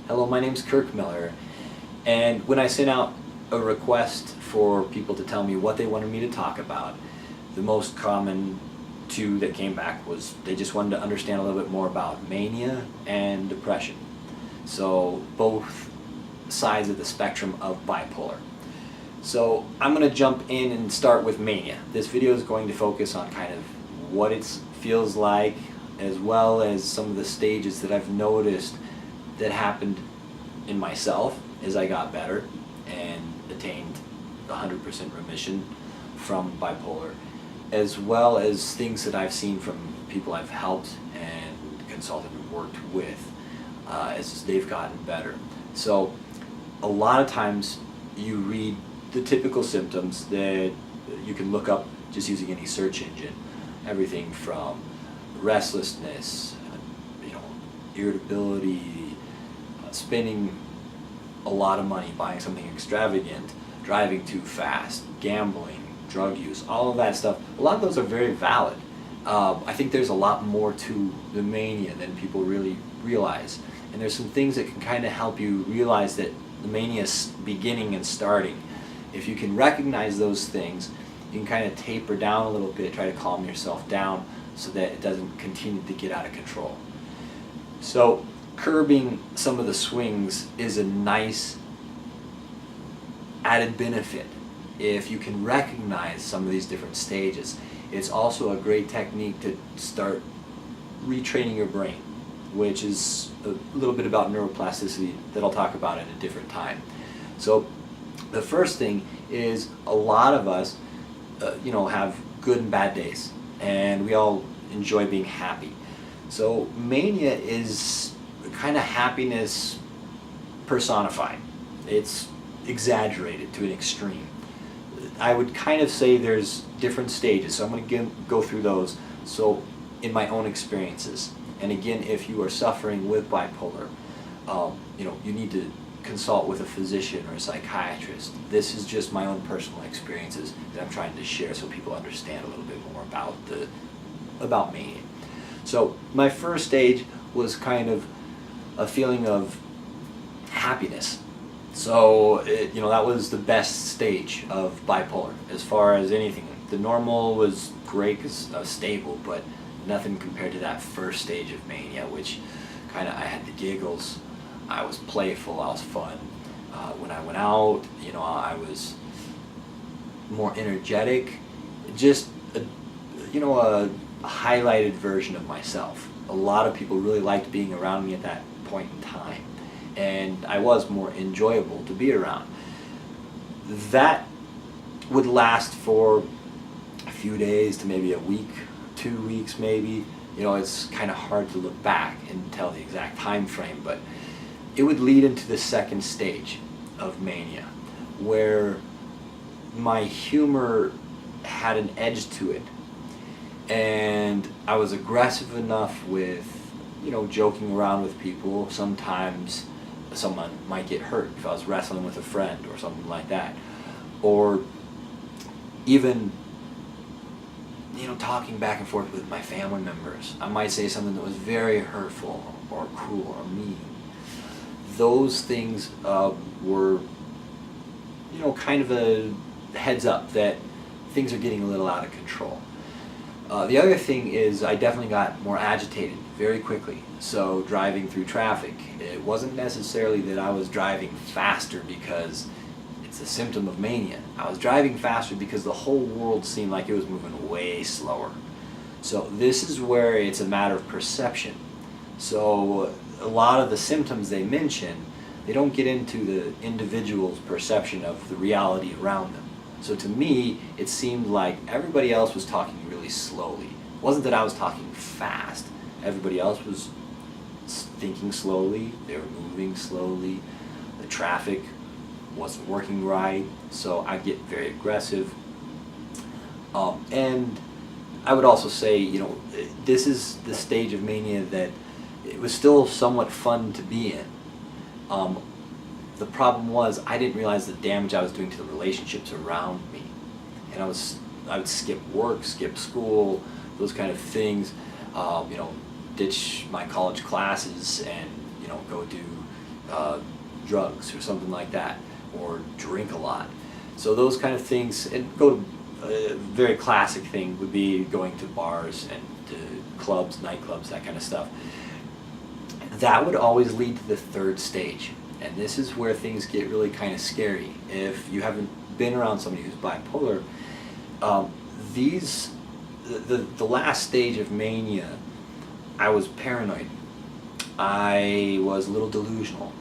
Hello, my name's Kirk Miller, and when I sent out a request for people to tell me what they wanted me to talk about, the most common two that came back was they just wanted to understand a little bit more about mania and depression. So both sides of the spectrum of bipolar. So I'm going to jump in and start with mania. This video is going to focus on kind of what it feels like, as well as some of the stages that I've noticed that happened in myself as I got better and attained 100% remission from bipolar, as well as things that I've seen from people I've helped and consulted and worked with as they've gotten better. So a lot of times you read the typical symptoms that you can look up just using any search engine. Everything from restlessness, irritability, spending a lot of money buying something extravagant, driving too fast, gambling, drug use, all of that stuff. A lot of those are very valid. I think there's a lot more to the mania than people really realize. And there's some things that can kind of help you realize that the mania is beginning and starting. If you can recognize those things, you can kind of taper down a little bit, try to calm yourself down so that it doesn't continue to get out of control. So curbing some of the swings is a nice added benefit if you can recognize some of these different stages. It's also a great technique to start retraining your brain, which is a little bit about neuroplasticity that I'll talk about at a different time. So the first thing is a lot of us have good and bad days, and we all enjoy being happy. So mania is kind of happiness personified. It's exaggerated to an extreme. I would kind of say there's different stages, so I'm going to go through those. So in my own experiences, and again, if you are suffering with bipolar, you need to consult with a physician or a psychiatrist. This is just my own personal experiences that I'm trying to share so people understand a little bit more about mania. So my first stage was kind of a feeling of happiness. So that was the best stage of bipolar as far as anything. The normal was great because I was stable, but nothing compared to that first stage of mania, which I had the giggles. I was playful, I was fun. When I went out, I was more energetic, just a highlighted version of myself. A lot of people really liked being around me at that point in time, and I was more enjoyable to be around. That would last for a few days to maybe a week, 2 weeks maybe. It's kind of hard to look back and tell the exact time frame, but it would lead into the second stage of mania, where my humor had an edge to it, and I was aggressive enough with joking around with people. Sometimes someone might get hurt if I was wrestling with a friend or something like that, or even talking back and forth with my family members. I might say something that was very hurtful or cruel or mean. Those things were kind of a heads up that things are getting a little out of control. The other thing is I definitely got more agitated very quickly. So driving through traffic, it wasn't necessarily that I was driving faster because it's a symptom of mania. I was driving faster because the whole world seemed like it was moving way slower. So this is where it's a matter of perception. So a lot of the symptoms they mention, they don't get into the individual's perception of the reality around them. So to me, it seemed like everybody else was talking really slowly. It wasn't that I was talking fast. Everybody else was thinking slowly, they were moving slowly, the traffic wasn't working right, so I'd get very aggressive. And I would also say, this is the stage of mania that it was still somewhat fun to be in. The problem was I didn't realize the damage I was doing to the relationships around me. And I would skip work, skip school, those kind of things, ditch my college classes and go do drugs or something like that, or drink a lot. So those kind of things, and go to a very classic thing would be going to bars and to clubs, nightclubs, that kind of stuff. That would always lead to the third stage, and this is where things get really kind of scary. If you haven't been around somebody who's bipolar, the last stage of mania, I was paranoid. I was a little delusional.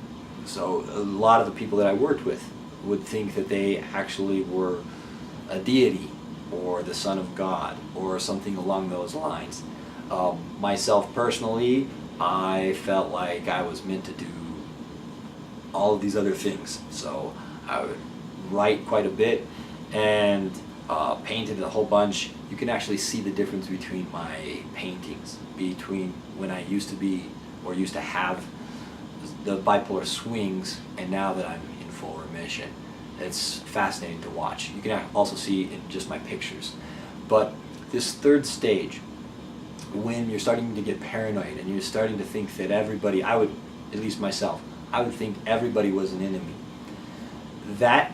So a lot of the people that I worked with would think that they actually were a deity or the son of God or something along those lines. Myself personally, I felt like I was meant to do all of these other things. So I would write quite a bit and painted a whole bunch. You can actually see the difference between my paintings, between when I used to be or used to have the bipolar swings and now that I'm in full remission. It's fascinating to watch. You can also see in just my pictures. But this third stage, when you're starting to get paranoid and you're starting to think that everybody, I would, at least myself, I would think everybody was an enemy. That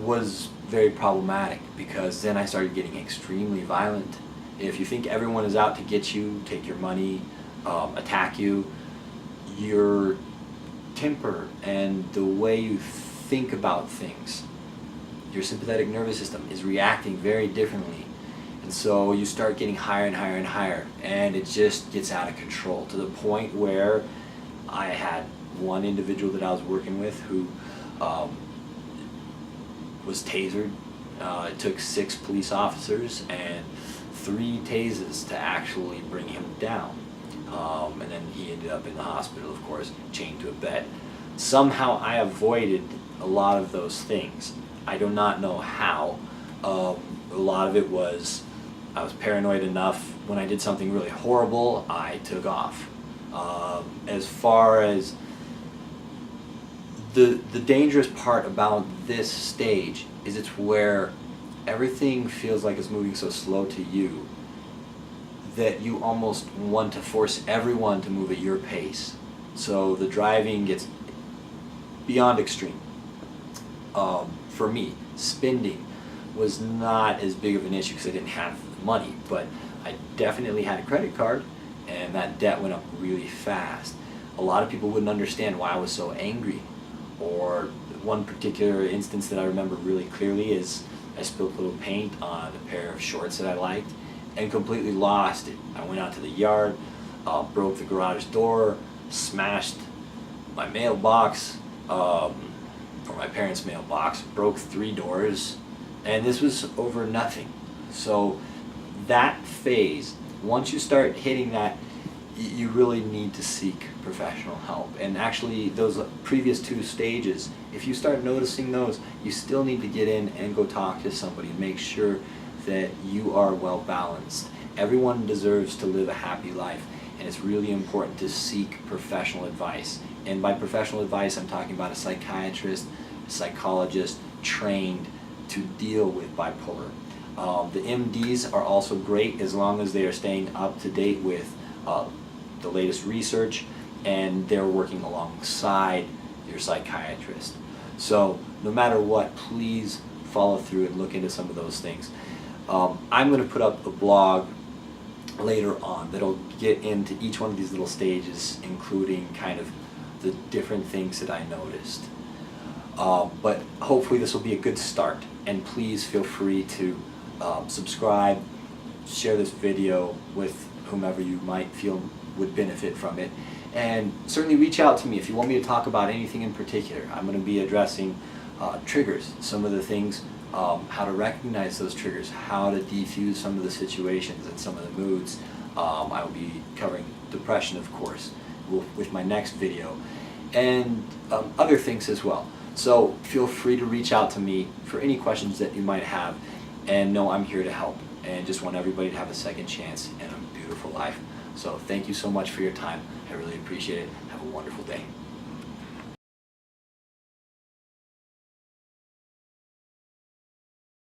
was very problematic because then I started getting extremely violent. If you think everyone is out to get you, take your money, attack you, your temper and the way you think about things, your sympathetic nervous system is reacting very differently. And so you start getting higher and higher and higher, and it just gets out of control to the point where I had one individual that I was working with who was tasered. It took 6 police officers and 3 tases to actually bring him down. And then he ended up in the hospital, of course, chained to a bed. Somehow I avoided a lot of those things. I do not know how. A lot of it was I was paranoid enough. When I did something really horrible, I took off. As far as the dangerous part about this stage is it's where everything feels like it's moving so slow to you that you almost want to force everyone to move at your pace. So the driving gets beyond extreme. For me, spending was not as big of an issue because I didn't have the money, but I definitely had a credit card and that debt went up really fast. A lot of people wouldn't understand why I was so angry. Or one particular instance that I remember really clearly is I spilled a little paint on a pair of shorts that I liked and completely lost it. I went out to the yard, broke the garage door, smashed my mailbox, or my parents' mailbox, broke 3 doors, and this was over nothing. So that phase, once you start hitting that, you really need to seek professional help. And actually those previous 2 stages, if you start noticing those, you still need to get in and go talk to somebody and make sure that you are well balanced. Everyone deserves to live a happy life, and it's really important to seek professional advice. And by professional advice, I'm talking about a psychiatrist, a psychologist trained to deal with bipolar. The MDs are also great as long as they are staying up to date with the latest research and they're working alongside your psychiatrist. So no matter what, please follow through and look into some of those things. I'm going to put up a blog later on that'll get into each one of these little stages, including kind of the different things that I noticed. But hopefully this will be a good start, and please feel free to subscribe, share this video with whomever you might feel would benefit from it, and certainly reach out to me if you want me to talk about anything in particular. I'm going to be addressing triggers, some of the things, how to recognize those triggers, how to defuse some of the situations and some of the moods. I will be covering depression, of course, with my next video, and other things as well. So feel free to reach out to me for any questions that you might have, and know I'm here to help and just want everybody to have a second chance and a beautiful life. So thank you so much for your time. I really appreciate it. Have a wonderful day.